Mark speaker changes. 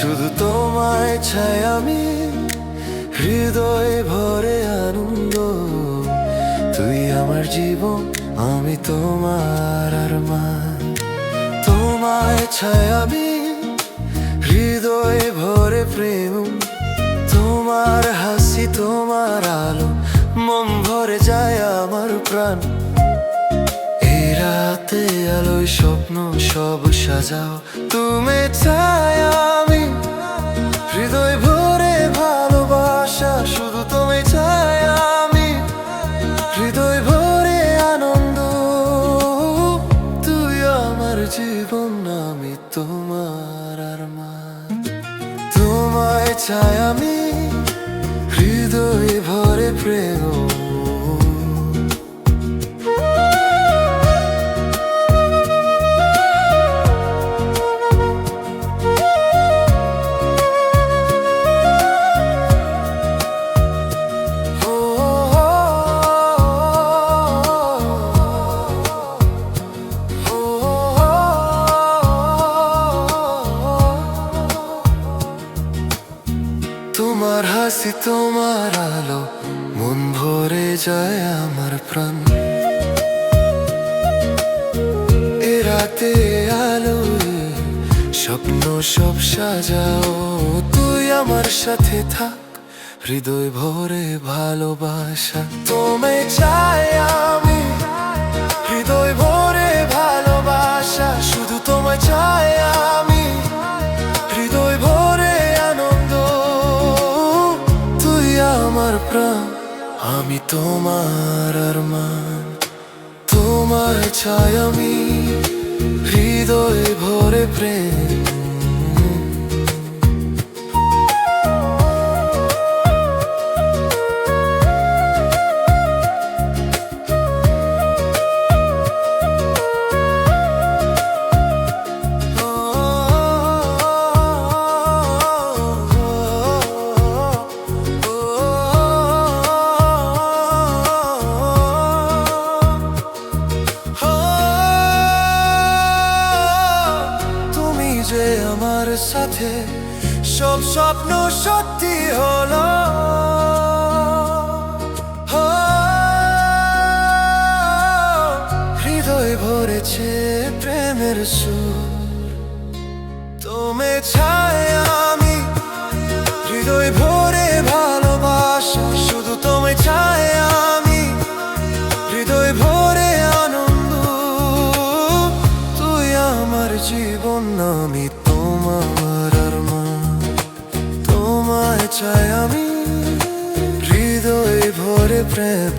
Speaker 1: শুধু তোমায় চাই আমি, হৃদয়ে ভরে আনন্দ। তুই আমার জীবন, আমি তোমার আরমান। তোমায় চাই আমি, হৃদয়ে ভরে প্রেম। তোমার হাসি, তোমার আলো, মন ভরে যায় আমার প্রাণ। এই রাতে আলোয় স্বপ্ন সব সাজাও, তুমি চাই আমি, হৃদয় ভরে ভালোবাসা। শুধু তুমি চাই আমি, হৃদয় ভরে আনন্দ। তুই আমার জীবন, আমি তোমার আরমান। তোমায় চাই আমি, হৃদয়ে ভরে প্রেম। তোমার হাসি, তোমার আলো, মন ভরে যায় আমার প্রাণ। এ রাতে আলো স্বপ্ন সব সাজাও, তুই আমার সাথে থাক, হৃদয় ভরে ভালোবাসা। তোমায় চাই আমি, হৃদয় ভরে ভালোবাসা। শুধু তোমায় চাই আমি, হৃদয় ভরে আনন্দ। তুই আমার প্রাণ, আমি তোমার আরমান। তোমায় চাই আমি, হৃদয়ে ভরে প্রেম। যে আমার সাথে সব স্বপ্ন সত্যি হলো, হৃদয় ভরেছে প্রেমের সুর। তুমি চাই আমি, হৃদয় ভরে ভালোবাসা। শুধু তুমি চাই আমি, হৃদয় ভরে আনন্দ। তুই আমার জীবন, আমি তোমার আরমান। তোমায় চাই আমি, হৃদয় ভরে প্রেম।